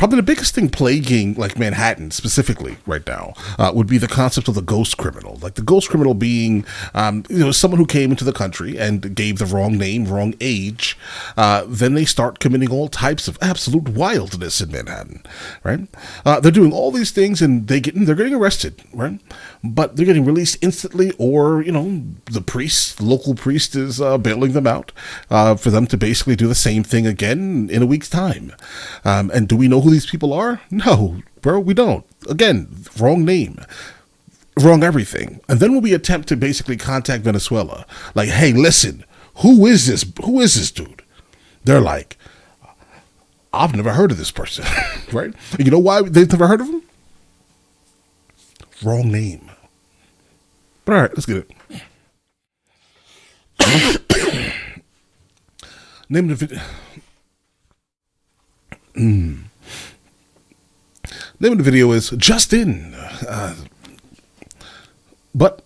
Probably the biggest thing plaguing like Manhattan specifically right now would be the concept of the ghost criminal. Like the ghost criminal being, someone who came into the country and gave the wrong name, wrong age. Then they start committing all types of absolute wildness in Manhattan, right? They're doing all these things and they're getting arrested, right? But they're getting released instantly, or the local priest is bailing them out for them to basically do the same thing again in a week's time. And do we know who these people are? No, bro, we don't. Again, wrong name, wrong everything. And then when we attempt to basically contact Venezuela, like, hey, listen, who is this? Who is this dude? They're like, I've never heard of this person, right? And you know why they've never heard of him? Wrong name. But all right, let's get it. Name of the video. Name of the video is Just In. But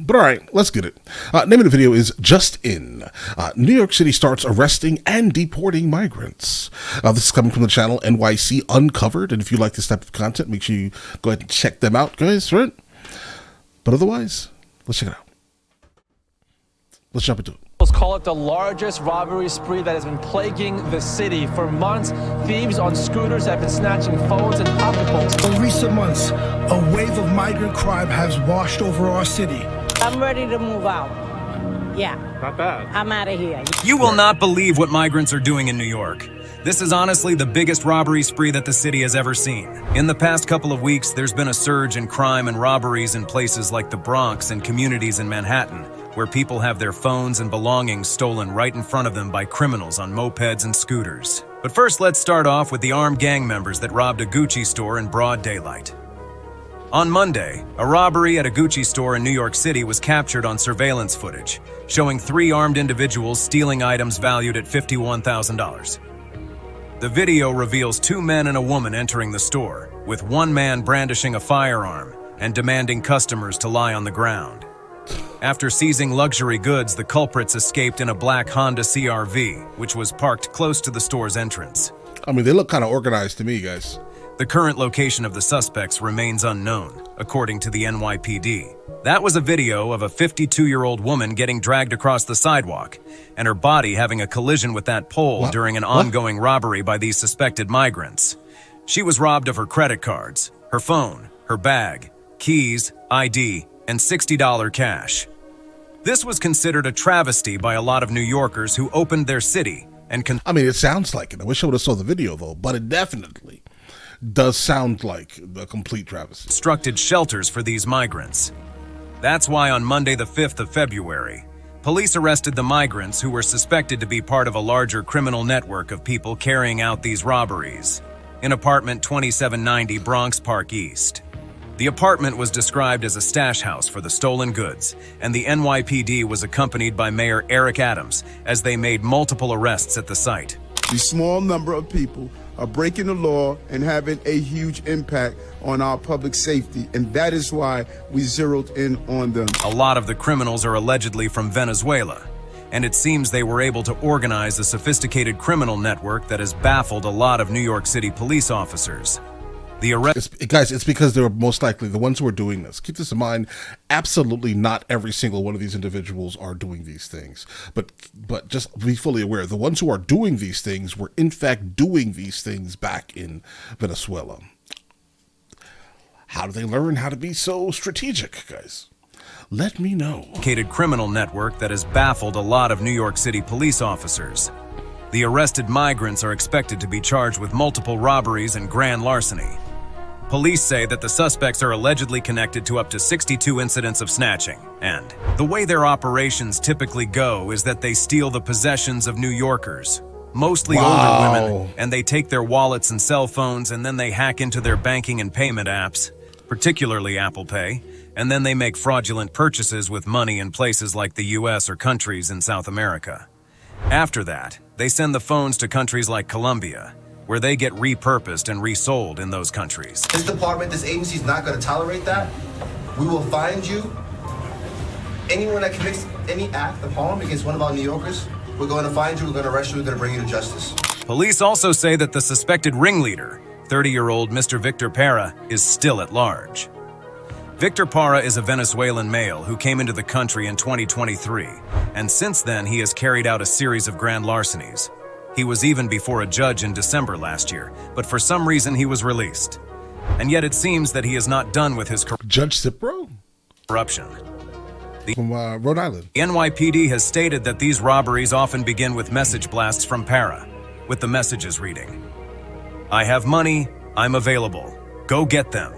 all right, let's get it. Name of the video is Just In. New York City starts arresting and deporting migrants. This is coming from the channel NYC Uncovered. And if you like this type of content, make sure you go ahead and check them out, guys, right? But otherwise, let's check it out. Let's jump into it. Call it the largest robbery spree that has been plaguing the city. For months, thieves on scooters have been snatching phones and pocketbooks. In recent months, a wave of migrant crime has washed over our city. I'm ready to move out. Yeah. Not bad. I'm out of here. You will not believe what migrants are doing in New York. This is honestly the biggest robbery spree that the city has ever seen. In the past couple of weeks, there's been a surge in crime and robberies in places like the Bronx and communities in Manhattan, where people have their phones and belongings stolen right in front of them by criminals on mopeds and scooters. But first, let's start off with the armed gang members that robbed a Gucci store in broad daylight. On Monday, a robbery at a Gucci store in New York City was captured on surveillance footage, showing 3 armed individuals stealing items valued at $51,000. The video reveals 2 men and a woman entering the store, with one man brandishing a firearm and demanding customers to lie on the ground. After seizing luxury goods, the culprits escaped in a black Honda CR-V, which was parked close to the store's entrance. I mean, they look kind of organized to me, guys. The current location of the suspects remains unknown, according to the NYPD. That was a video of a 52-year-old woman getting dragged across the sidewalk and her body having a collision with that pole during an ongoing robbery by these suspected migrants. She was robbed of her credit cards, her phone, her bag, keys, ID, and $60 cash. This was considered a travesty by a lot of New Yorkers who opened their city and I mean, it sounds like it. I wish I would have saw the video, though, but it definitely does sound like a complete travesty. Constructed shelters for these migrants. That's why on Monday, the 5th of February, police arrested the migrants who were suspected to be part of a larger criminal network of people carrying out these robberies in apartment 2790 Bronx Park East. The apartment was described as a stash house for the stolen goods, and the NYPD was accompanied by Mayor Eric Adams as they made multiple arrests at the site. The small number of people are breaking the law and having a huge impact on our public safety, and that is why we zeroed in on them. A lot of the criminals are allegedly from Venezuela, and it seems they were able to organize a sophisticated criminal network that has baffled a lot of New York City police officers. Guys, it's because they're most likely the ones who are doing this. Keep this in mind. Absolutely not every single one of these individuals are doing these things. But just be fully aware, the ones who are doing these things were in fact doing these things back in Venezuela. How do they learn how to be so strategic, guys? Let me know. Criminal network that has baffled a lot of New York City police officers. The arrested migrants are expected to be charged with multiple robberies and grand larceny. Police say that the suspects are allegedly connected to up to 62 incidents of snatching, and the way their operations typically go is that they steal the possessions of New Yorkers, mostly older women, and they take their wallets and cell phones and then they hack into their banking and payment apps, particularly Apple Pay, and then they make fraudulent purchases with money in places like the US or countries in South America. After that, they send the phones to countries like Colombia, where they get repurposed and resold in those countries. This department, this agency is not going to tolerate that. We will find you. Anyone that commits any act of harm against one of our New Yorkers, we're going to find you, we're going to arrest you, we're going to bring you to justice. Police also say that the suspected ringleader, 30-year-old Mr. Victor Parra, is still at large. Victor Parra is a Venezuelan male who came into the country in 2023, and since then he has carried out a series of grand larcenies. He was even before a judge in December last year, but for some reason he was released. And yet it seems that he is not done with his Judge Cipro? corruption. From Rhode Island. The NYPD has stated that these robberies often begin with message blasts from Parra, with the messages reading, "I have money, I'm available, go get them."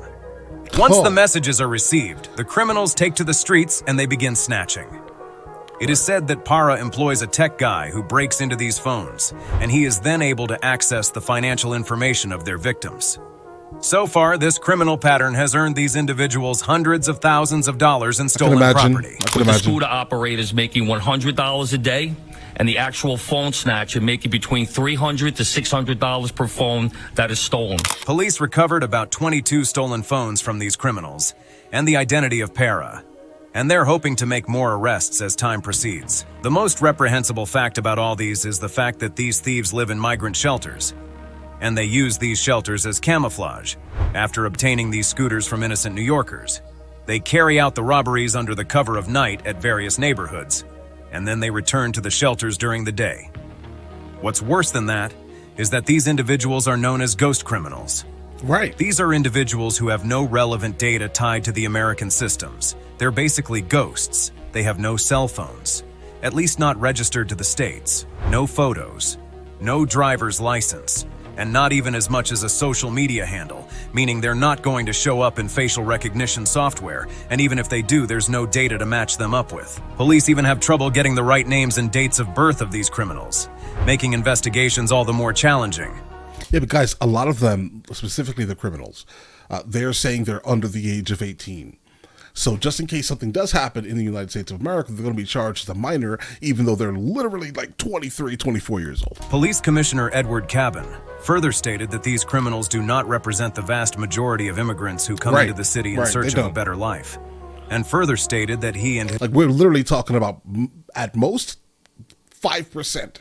Once the messages are received, the criminals take to the streets and they begin snatching. It is said that Parra employs a tech guy who breaks into these phones, and he is then able to access the financial information of their victims. So far, this criminal pattern has earned these individuals hundreds of thousands of dollars in stolen property. I can The imagine. scooter operators making $100 a day, and the actual phone snatcher making between $300 to $600 per phone that is stolen. Police recovered about 22 stolen phones from these criminals, and the identity of Parra. And they're hoping to make more arrests as time proceeds. The most reprehensible fact about all these is the fact that these thieves live in migrant shelters, and they use these shelters as camouflage. After obtaining these scooters from innocent New Yorkers, they carry out the robberies under the cover of night at various neighborhoods, and then they return to the shelters during the day. What's worse than that is that these individuals are known as ghost criminals. Right. These are individuals who have no relevant data tied to the American systems. They're basically ghosts. They have no cell phones, at least not registered to the states, no photos, no driver's license, and not even as much as a social media handle, meaning they're not going to show up in facial recognition software, and even if they do, there's no data to match them up with. Police even have trouble getting the right names and dates of birth of these criminals, making investigations all the more challenging. Yeah, but guys, a lot of them, specifically the criminals, they're saying they're under the age of 18. So just in case something does happen in the United States of America, they're going to be charged as a minor, even though they're literally like 23, 24 years old. Police Commissioner Edward Cabin further stated that these criminals do not represent the vast majority of immigrants who come into the city in search of a better life, and further stated that he and his... Like, we're literally talking about, at most, 5%.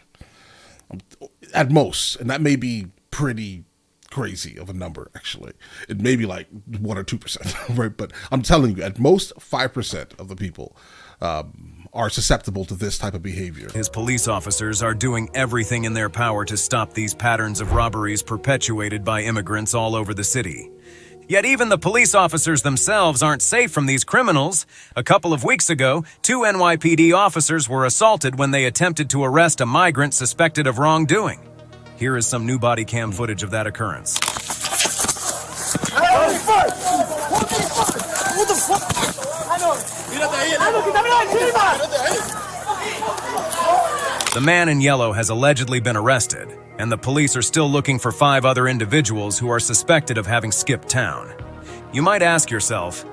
At most, and that may be pretty crazy of a number, actually. It may be like 1 or 2%, right? But I'm telling you, at most 5% of the people are susceptible to this type of behavior. His police officers are doing everything in their power to stop these patterns of robberies perpetuated by immigrants all over the city. Yet even the police officers themselves aren't safe from these criminals. A couple of weeks ago, 2 NYPD officers were assaulted when they attempted to arrest a migrant suspected of wrongdoing. Here is some new body cam footage of that occurrence. The man in yellow has allegedly been arrested, and the police are still looking for 5 other individuals who are suspected of having skipped town. You might ask yourself,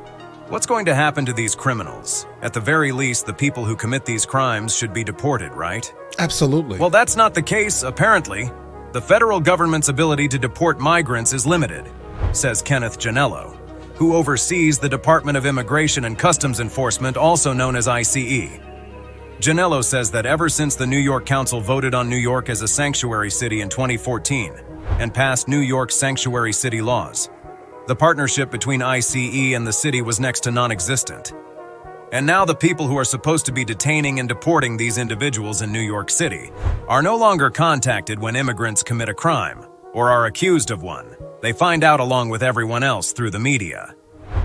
what's going to happen to these criminals? At the very least, the people who commit these crimes should be deported, right? Absolutely. Well, that's not the case, apparently. The federal government's ability to deport migrants is limited, says Kenneth Janello, who oversees the Department of Immigration and Customs Enforcement, also known as ICE. Janello says that ever since the New York Council voted on New York as a sanctuary city in 2014 and passed New York's sanctuary city laws, the partnership between ICE and the city was next to non-existent. And now the people who are supposed to be detaining and deporting these individuals in New York City are no longer contacted when immigrants commit a crime or are accused of one. They find out along with everyone else through the media.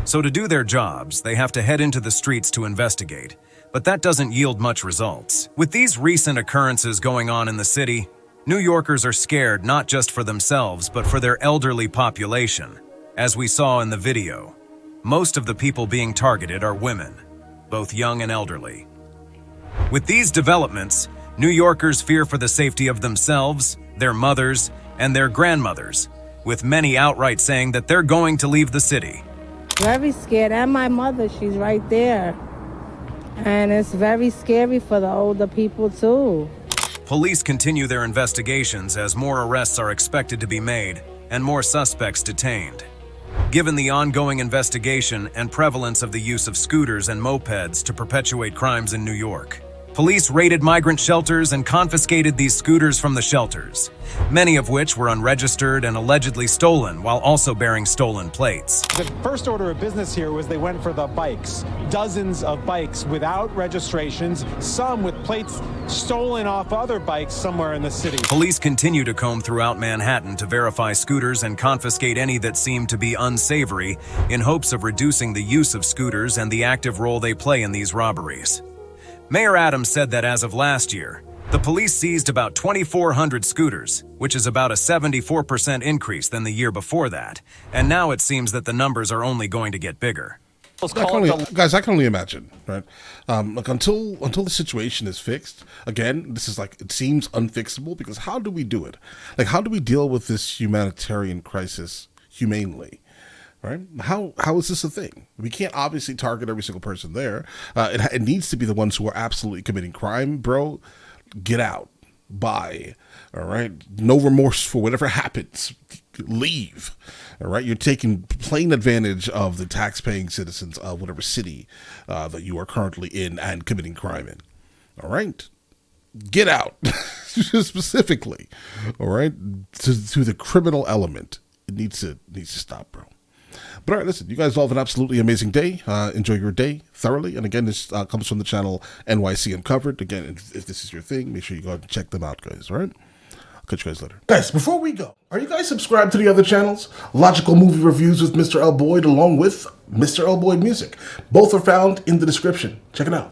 So to do their jobs, they have to head into the streets to investigate, but that doesn't yield much results. With these recent occurrences going on in the city, New Yorkers are scared not just for themselves, but for their elderly population. As we saw in the video, most of the people being targeted are women, both young and elderly. With these developments, New Yorkers fear for the safety of themselves, their mothers, and their grandmothers, with many outright saying that they're going to leave the city. Very scared. And my mother, she's right there. And it's very scary for the older people, too. Police continue their investigations as more arrests are expected to be made and more suspects detained. Given the ongoing investigation and prevalence of the use of scooters and mopeds to perpetuate crimes in New York, Police raided migrant shelters and confiscated these scooters from the shelters, many of which were unregistered and allegedly stolen, while also bearing stolen plates. The first order of business here was they went for the bikes. Dozens of bikes without registrations, some with plates stolen off other bikes somewhere in the city. Police continue to comb throughout Manhattan to verify scooters and confiscate any that seem to be unsavory in hopes of reducing the use of scooters and the active role they play in these robberies. Mayor Adams said that as of last year, the police seized about 2,400 scooters, which is about a 74% increase than the year before that. And now it seems that the numbers are only going to get bigger. Guys, I can only imagine, right? Like until the situation is fixed, again, this is like, it seems unfixable, because how do we do it? Like, how do we deal with this humanitarian crisis humanely? Right? How is this a thing? We can't obviously target every single person there. It needs to be the ones who are absolutely committing crime, bro. Get out. Bye. All right? No remorse for whatever happens. Leave. All right? You're taking plain advantage of the tax-paying citizens of whatever city that you are currently in and committing crime in. All right? Get out. Specifically. All right? To the criminal element. It needs to stop, bro. But all right, listen, you guys all have an absolutely amazing day. Enjoy your day thoroughly. And again, this comes from the channel NYC Uncovered. Again, if this is your thing, make sure you go and check them out, guys. All right? I'll catch you guys later. Guys, before we go, are you guys subscribed to the other channels? Logical Movie Reviews with Mr. L. Boyd, along with Mr. L. Boyd Music. Both are found in the description. Check it out.